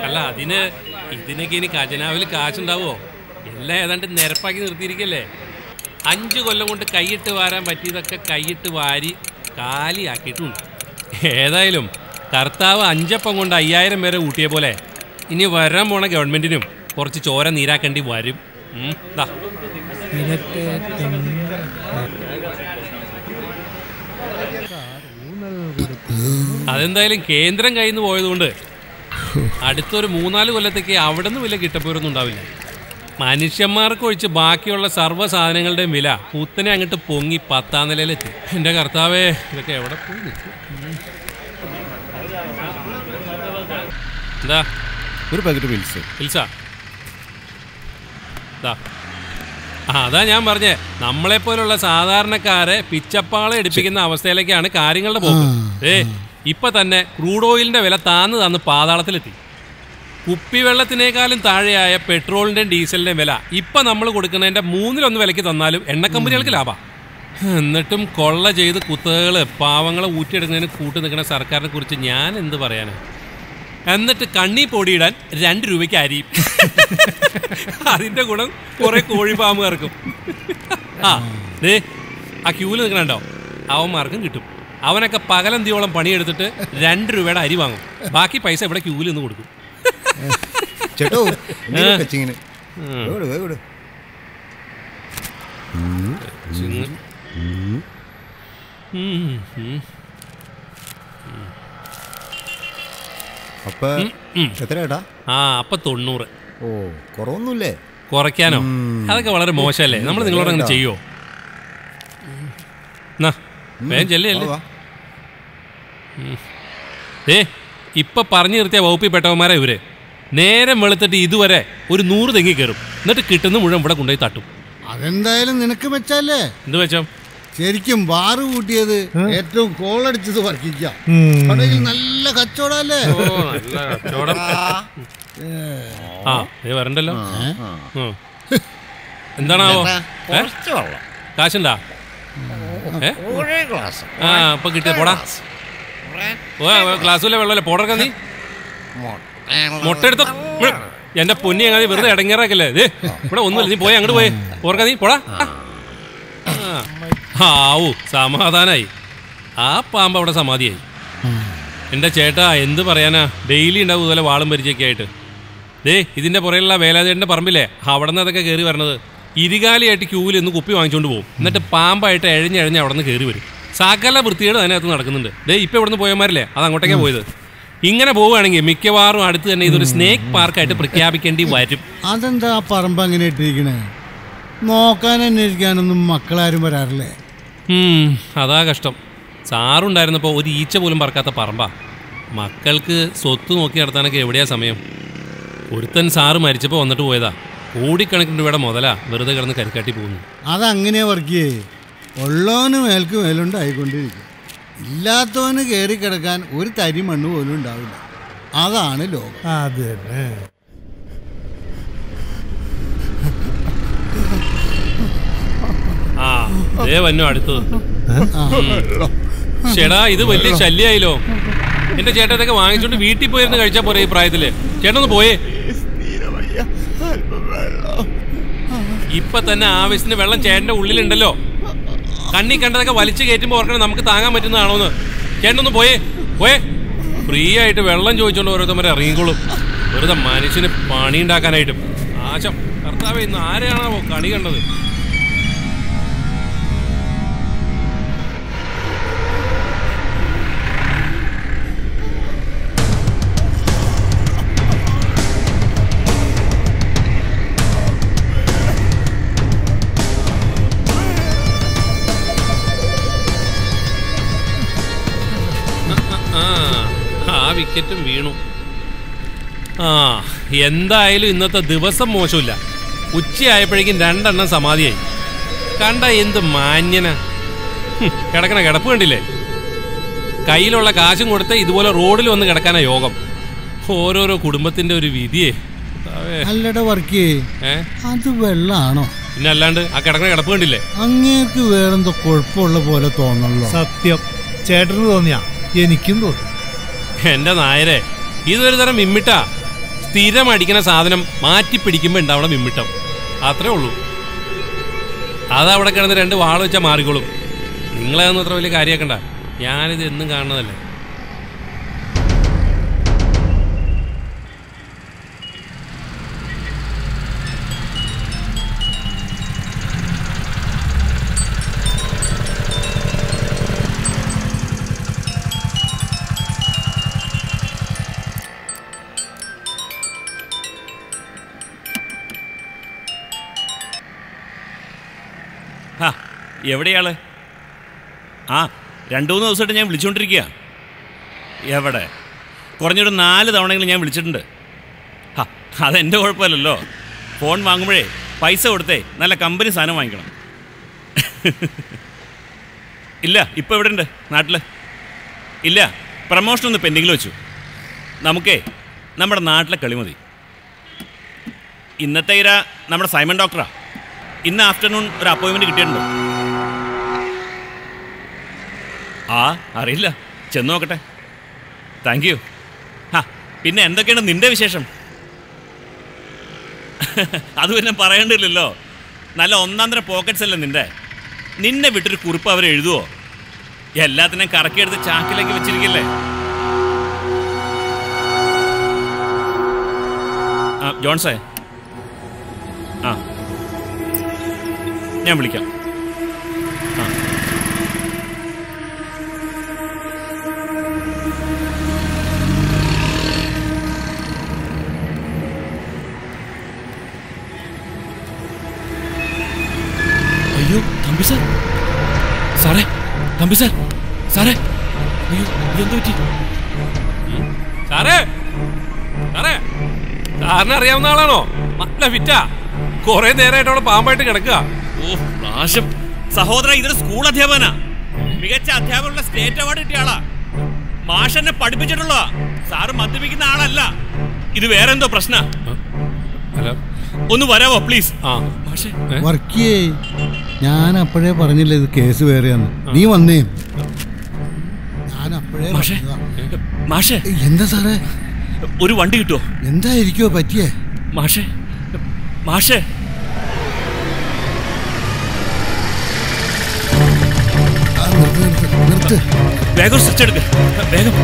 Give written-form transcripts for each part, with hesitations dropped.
അല്ല ഇതിനൊക്കെ ഇനി ഖജനാവിൽ കാശുണ്ടാവുമോ? എല്ലാം ഏതാണ്ട് നിരപ്പാക്കി നിർത്തിയിരിക്കല്ലേ. 5 കൊല്ലം കൊണ്ട് കൈയിട്ട് വാരാൻ പറ്റിയതൊക്കെ കൈയിട്ട് വാരി കാലിയാക്കിയിട്ടുണ്ട്. ഏതായാലും കർത്താവ് 5 അപ്പം കൊണ്ട് 5000 പേരെ കൂട്ടിയ പോലെ ഇനി വരാൻ പോണ ഗവൺമെന്റിനും കുറച്ച് ചോര നീരാക്കേണ്ടി വരും. അതെന്തായാലും കേന്ദ്രം കയ്യിൽ നിന്ന് പോയതുകൊണ്ട് അടുത്തൊരു 3-4 കൊല്ലത്തേക്ക് അവിടെ നിന്ന് വില കിട്ടപ്പോരൊന്നും ഉണ്ടാവില്ല. മനുഷ്യന്മാർക്ക് ഒഴിച്ച് ബാക്കിയുള്ള സർവ്വ സാധനങ്ങളുടെയും വില കുത്തനെ അങ്ങോട്ട് പൊങ്ങി 10ാം നിലയിലെത്തി. എൻ്റെ കർത്താവേ, ഇതൊക്കെ എവിടെ പോയി നിൽക്കും? എന്താ ഒരു പാക്കറ്റ് പിൽസാ? അതാ ഞാൻ പറഞ്ഞേ, നമ്മളെപ്പോലുള്ള സാധാരണക്കാരെ പിച്ചപ്പാളെ എടുപ്പിക്കുന്ന അവസ്ഥയിലേക്കാണ് കാര്യങ്ങളുടെ പോക്ക്. ഇപ്പൊ തന്നെ ക്രൂഡ് ഓയിലിന്റെ വില താന്ന് പാതാളത്തിലെത്തി. കുപ്പിവെള്ളത്തിനേക്കാളും താഴെയായ പെട്രോളിന്റെയും ഡീസലിന്റെയും വില ഇപ്പൊ നമ്മൾ കൊടുക്കുന്നതിന്റെ 1/3 വിലയ്ക്ക് തന്നാലും എണ്ണക്കമ്പനികൾക്ക് ലാഭം. എന്നിട്ടും കൊള്ള ചെയ്ത് കുത്തകള് പാവങ്ങളെ ഊറ്റിയെടുക്കുന്നതിന് കൂട്ടു നിൽക്കുന്ന സർക്കാരിനെ കുറിച്ച് ഞാൻ എന്ത് പറയാനാ? എന്നിട്ട് കണ്ണി പൊടിയിടാൻ 2 രൂപയ്ക്ക് അരിയും. അതിന്റെ ഗുണം കുറെ കോഴിപ്പാമ്പ് ഇറക്കും. ആ ക്യൂല് നിൽക്കണുണ്ടോ? അവന്മാർക്കും കിട്ടും. അവനൊക്കെ പകലന്തിയോളം പണിയെടുത്തിട്ട് 2 രൂപയുടെ അരി വാങ്ങും. ബാക്കി പൈസ ഇവിടെ ക്യൂവിൽ നിന്ന് കൊടുക്കും. അപ്പൊ 90. ഓ, കുറവൊന്നുമില്ലേ? കുറയ്ക്കാനോ? അതൊക്കെ വളരെ മോശമല്ലേ? നമ്മൾ നിങ്ങളോട് അങ്ങനെ ചെയ്യുമോ? വേഗം ചെല്ലല്ലേ. ഇപ്പൊ പറഞ്ഞു നിർത്തിയ വകുപ്പിൽ പെട്ടവന്മാരാ ഇവര്. നേരം വെളുത്തിട്ട് ഇതുവരെ ഒരു 100 തെങ്ങി കയറും. എന്നിട്ട് കിട്ടുന്ന മുഴുവൻ ഇവിടെ കൊണ്ടുപോയി തട്ടും. അതെന്തായാലും നിനക്ക് മെച്ചല്ലേ? എന്ത് മെച്ചം? ശരിക്കും ബാറ് കൂട്ടിയത് ഏറ്റവും കോളടിച്ചത് വർക്കിക്കാം. കടയിൽ നല്ല കച്ചവടല്ലേ? വരണ്ടല്ലോ. എന്താണാവോ? കാശുണ്ടാ? ഇപ്പൊ കിട്ടിയ പോടാ. ക്ലാസ്സിലെ വെള്ളമല്ലേ പോടക്ക. നീ മുട്ട എടുത്തോ. എന്റെ പൊന്നി അങ്ങനെ വെറുതെ ഇടങ്ങേറാക്കല്ലേ. ഇവിടെ ഒന്നുമില്ല, നീ പോയി അങ്ങോട്ട് പോയി ഓർക്ക. നീ പോടാ. ആവൂ, സമാധാനായി. ആ പാമ്പ് അവിടെ സമാധിയായി. എൻ്റെ ചേട്ടാ, എന്ത് പറയാനാ, ഡെയിലി ഉണ്ടാവും ഇതുപോലെ വാളും പരിചയൊക്കെ ആയിട്ട്. ഇതിൻ്റെ പുറയിലുള്ള വേലാതേട്ടൻ്റെ പറമ്പില്ലേ, അവിടെ നിന്ന് അതൊക്കെ കയറി വരണത്. ഇരുകാലിയായിട്ട് ക്യൂവിൽ നിന്ന് കുപ്പി വാങ്ങിച്ചുകൊണ്ട് പോകും. എന്നിട്ട് പാമ്പായിട്ട് എഴഞ്ഞെഴഞ്ഞ് അവിടെ നിന്ന് കയറി വരും. സകല വൃത്തികേട് അതിനകത്ത് നടക്കുന്നുണ്ട്. ഇപ്പം ഇവിടെ നിന്ന് പോയമാരില്ലേ, അത് അങ്ങോട്ടേക്കാണ് പോയത്. ഇങ്ങനെ പോവുകയാണെങ്കിൽ മിക്കവാറും അടുത്ത് തന്നെ ഇതൊരു സ്നേക്ക് പാർക്കായിട്ട് പ്രഖ്യാപിക്കേണ്ടി വരും. അതെന്താ ആ പറമ്പ് അങ്ങനെ ഇട്ടിരിക്കണേ? നോക്കാൻ അന്വേഷിക്കാനൊന്നും മക്കളാരും വരാറില്ലേ? അതാ കഷ്ടം. സാറുണ്ടായിരുന്നപ്പോൾ ഒരു ഈച്ച പോലും പറക്കാത്ത പറമ്പാ. മക്കൾക്ക് സ്വത്ത് നോക്കി നടത്താനൊക്കെ എവിടെയാ സമയം? ഒരുത്തൻ സാറ് മരിച്ചപ്പോൾ വന്നിട്ട് പോയതാ. കോടിക്കണക്കിന് രൂപയുടെ മുതലാ വെറുതെ കിടന്ന് കരിക്കാട്ടി പോകുന്നു. അതങ്ങനെ വർക്കിയേ. ഉള്ളവന് മേൽക്ക് മേലുണ്ടായിക്കൊണ്ടിരിക്കും. ഇല്ലാത്തവന് കയറി കിടക്കാൻ ഒരു തരി മണ്ണ് പോലും ഉണ്ടാവില്ല. അതാണ് ലോകം. അത് തന്നെ. വന്നു അടുത്തത്. ചേട്ടാ, ഇത് വലിയ ശല്യായില്ലോ. എന്റെ ചേട്ടൻ ഇതൊക്കെ വാങ്ങിച്ചോണ്ട് വീട്ടിൽ പോയിരുന്ന് കഴിച്ചാ പോരെ ഈ പ്രായത്തില്? ചേട്ടനൊന്ന് പോയേ. ഇപ്പൊ തന്നെ ആവശ്യത്തിന് വെള്ളം ചേട്ടന്റെ ഉള്ളിലുണ്ടല്ലോ. കണ്ണി കണ്ടതൊക്കെ വലിച്ചു കയറ്റുമ്പോ ഓർക്കണം നമുക്ക് താങ്ങാൻ പറ്റുന്നതാണോന്ന്. ചേട്ടനൊന്ന് പോയേ. ഫ്രീ ആയിട്ട് വെള്ളം ചോദിച്ചോണ്ട് ഓരോരുത്തന്മാരെ ഇറങ്ങിക്കോളും. വെറുതെ മനുഷ്യന് പണി ഉണ്ടാക്കാനായിട്ടും. ആശം കർത്താവേ, ഇന്ന് ആരെയാണോ കണി കണ്ടത്? വിക്കറ്റും വീണു. എന്തായാലും ഇന്നത്തെ ദിവസം മോശമില്ല. ഉച്ചയായപ്പോഴേക്കും 2 എണ്ണം സമാധിയായി. കണ്ട എന്ത് മാന്യന. കിടക്കണ കിടപ്പ് കണ്ടില്ലേ? കയ്യിലുള്ള കാശും കൊടുത്ത് ഇതുപോലെ റോഡിൽ വന്ന് കിടക്കാനാ യോഗം. ഓരോരോ കുടുംബത്തിന്റെ ഒരു വിധിയേ. അല്ലടാ വർക്കിയേ, അത് വെള്ളാണോ? പിന്നെ അല്ലാണ്ട് ആ കിടക്കണ കിടപ്പ് കണ്ടില്ലേ? അങ്ങേക്ക് വേറെന്തോ കുഴപ്പമുള്ള പോലെ തോന്നല്ലോ. സത്യം, ചേട്ടന് തോന്നിയാ എനിക്കും തോന്നി. എന്റെ നായരെ, ഇതൊരു തരം മിമ്മിട്ടാ. സ്ഥിരം അടിക്കുന്ന സാധനം മാറ്റി പിടിക്കുമ്പോ ഉണ്ടാവണം മിമ്മിട്ടം. അത്രേ ഉള്ളൂ. അതവിടെ കിടന്ന് 2 വാള് വെച്ചാൽ മാറിക്കോളും. നിങ്ങളതൊന്നും അത്ര വലിയ കാര്യമാക്കണ്ട. ഞാനിത് എന്നും കാണുന്നതല്ലേ. എവിടെയാള്? 2-3 ദിവസമായിട്ട് ഞാൻ വിളിച്ചുകൊണ്ടിരിക്കുക. എവിടെ? കുറഞ്ഞൊരു 4 തവണയെങ്കിലും ഞാൻ വിളിച്ചിട്ടുണ്ട്. അതെൻ്റെ കുഴപ്പമില്ലല്ലോ. ഫോൺ വാങ്ങുമ്പോഴേ പൈസ കൊടുത്തേ നല്ല കമ്പനി സാധനം വാങ്ങിക്കണം. ഇല്ല, ഇപ്പോൾ എവിടെ ഉണ്ട്? നാട്ടിൽ ഇല്ല. പ്രമോഷനൊന്ന് പെൻഡിങ്ങിൽ വെച്ചു. നമുക്കേ നമ്മുടെ നാട്ടിലെ കളി മതി. ഇന്നത്തെ ഇര നമ്മുടെ സൈമൺ ഡോക്ടറാ. ഇന്ന് ആഫ്റ്റർനൂൺ ഒരു അപ്പോയിൻമെൻറ്റ് കിട്ടിയിട്ടുണ്ട്. അറിയില്ല, ചെന്ന് നോക്കട്ടെ. Thank you. പിന്നെ എന്തൊക്കെയാണ് നിൻ്റെ വിശേഷം? അത് പിന്നെ പറയേണ്ടില്ലല്ലോ. നല്ല 1-1/2 പോക്കറ്റ്സ് അല്ലേ നിന്നെ വിട്ടൊരു കുറിപ്പ് അവർ എഴുതുമോ? എല്ലാത്തിനെയും കറക്കിയെടുത്ത് ചാക്കിലേക്ക് വെച്ചിരിക്കല്ലേ. ജോൺസേ, ഞാൻ വിളിക്കാം. അയ്യോ തമ്പി സാർ, സാറേ, തമ്പി സാർ, സാറേ, അയ്യോ എന്ത് പറ്റി? സാറേ, സാറേ, സാറിന് അറിയാവുന്ന ആളാണോ? നല്ല ഫിറ്റാ. കുറെ നേരമായിട്ട് അവിടെ പാമ്പായിട്ട് കിടക്കുക. നാശം. സഹോദര, ഇതൊരു സ്കൂൾ അധ്യാപകനാ. മികച്ച അധ്യാപകരുടെ സ്റ്റേറ്റ് അവാർഡ് കിട്ടിയ ആളാ. മാഷെന്നെ പഠിപ്പിച്ചിട്ടുള്ള. സാറ് മദ്യപിക്കുന്ന ആളല്ല. ഇത് വേറെ എന്തോ പ്രശ്ന. ഒന്ന് വരാവോ പ്ലീസ്? വർക്കിയേ, ഞാൻ അപ്പോഴേ പറഞ്ഞില്ല ഇത് കേസ് വേറെയാന്ന്. നീ വന്നേ. ഞാൻ അപ്പോഴേ. മാഷേ, എന്താ സാറേ? ഒരു വണ്ടി കിട്ടുമോ? എന്തായിരിക്കോ പറ്റിയേ? മാഷേ, മാഷേ, നിർത്ത്. വേഗം സ്വിച്ച് എടുക്ക്, വേഗം.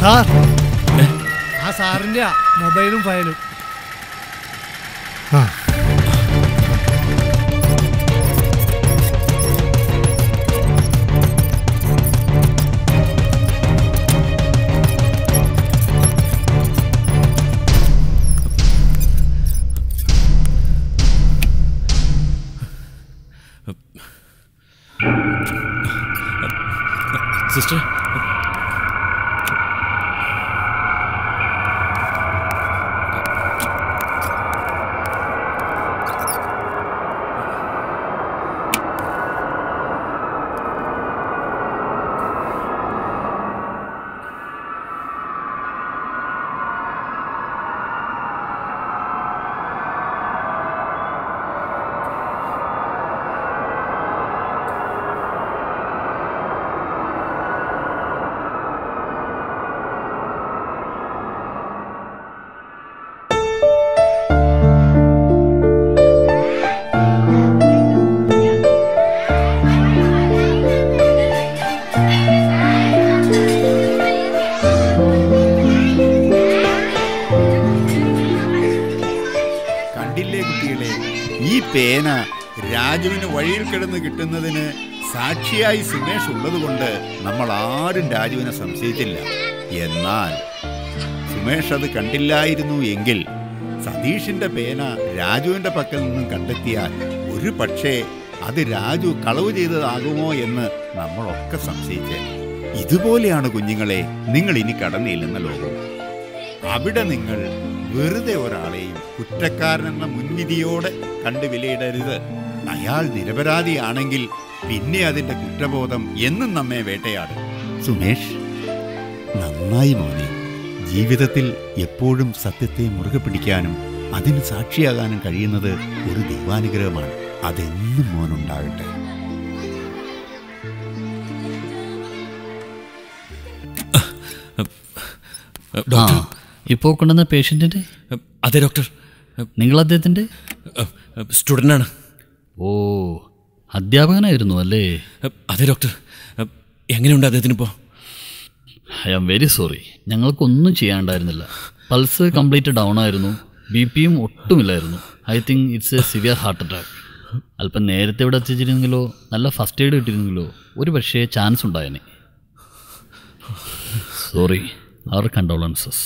സാർ, ആ സാറിന്റെ മൊബൈലും ഫയലും. സിസ്റ്റർ, പേന രാജുവിന് വഴിയിൽ കിടന്ന് കിട്ടുന്നതിന് സാക്ഷിയായി സുമേഷ് ഉള്ളതുകൊണ്ട് നമ്മൾ ആരും രാജുവിനെ സംശയിച്ചില്ല. എന്നാൽ സുമേഷ് അത് കണ്ടില്ലായിരുന്നു എങ്കിൽ സതീഷിന്റെ പേന രാജുവിന്റെ പക്കൽ നിന്നും കണ്ടെത്തിയാൽ ഒരു പക്ഷേ അത് രാജു കളവ് ചെയ്തതാകുമോ എന്ന് നമ്മളൊക്കെ സംശയിച്ചേ. ഇതുപോലെയാണ് കുഞ്ഞുങ്ങളെ നിങ്ങൾ ഇനി കടന്നില്ലെന്ന ലോകം. അവിടെ നിങ്ങൾ വെറുതെ ഒരാളെയും കുറ്റക്കാരനെന്ന മുൻവിധിയോടെ കണ്ടു വിലയിടരുത്. അയാൾ നിരപരാധിയാണെങ്കിൽ പിന്നെ അതിന്റെ കുറ്റബോധം എന്നും നമ്മെ വേട്ടയാടും. സുമേഷ്, നന്നായി മോനെ. ജീവിതത്തിൽ എപ്പോഴും സത്യത്തെ മുറുകെ പിടിക്കാനും അതിന് സാക്ഷിയാകാനും കഴിയുന്നത് ഒരു ദൈവാനുഗ്രഹമാണ്. അതെന്നും മോനുണ്ടാകട്ടെ. ഇപ്പോൾ കൊണ്ടുവന്ന പേഷ്യൻറ്റിൻ്റെ? അതെ ഡോക്ടർ. നിങ്ങൾ അദ്ദേഹത്തിൻ്റെ സ്റ്റുഡൻ്റാണ്. ഓ, അധ്യാപകനായിരുന്നു അല്ലേ? അതെ ഡോക്ടർ. എങ്ങനെയുണ്ട് അദ്ദേഹത്തിനിപ്പോൾ? I am very sorry. ഞങ്ങൾക്കൊന്നും ചെയ്യാണ്ടായിരുന്നില്ല. പൾസ് കംപ്ലീറ്റ് ഡൗൺ ആയിരുന്നു, BP-യും ഒട്ടുമില്ലായിരുന്നു. I think it's a severe heart attack. അല്പം നേരത്തെ ഇവിടെ എത്തിച്ചിരുന്നെങ്കിലോ നല്ല ഫസ്റ്റ് എയ്ഡ് കിട്ടിയിരുന്നെങ്കിലോ ഒരു പക്ഷേ ചാൻസ് ഉണ്ടായേനെ. സോറി, അവർ കണ്ടോളൻസസ്.